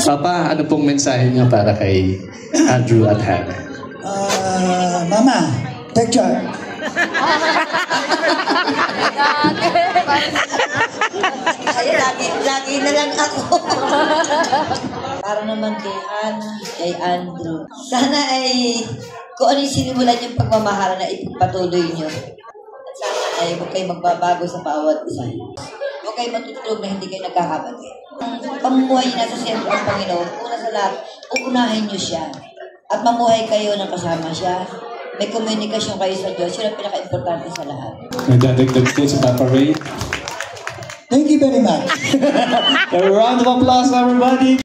Papa, ano pong mensahe niyo para kay Andrew at Hannah? Mama, take charge. Ay, lagi na lang ako. Para naman kay Hannah, kay Andrew. Sana ay kung ano yung sinimulan yung pagmamahalan na ipagpatuloy nyo. At sana ay huwag kayo magbabago sa bawat isa. Huwag kayo matutulog na hindi kayo nagkakamali. Ang pamumuhay na sa siyempre ng Panginoon, una sa lahat, uunahin nyo siya. At mamuhay kayo ng kasama siya. May komunikasyon kayo sa Diyos. Yun ang pinaka-importante sa lahat. Nagdadagdag po si Papa Ray. Thank you very much. A round of applause, everybody.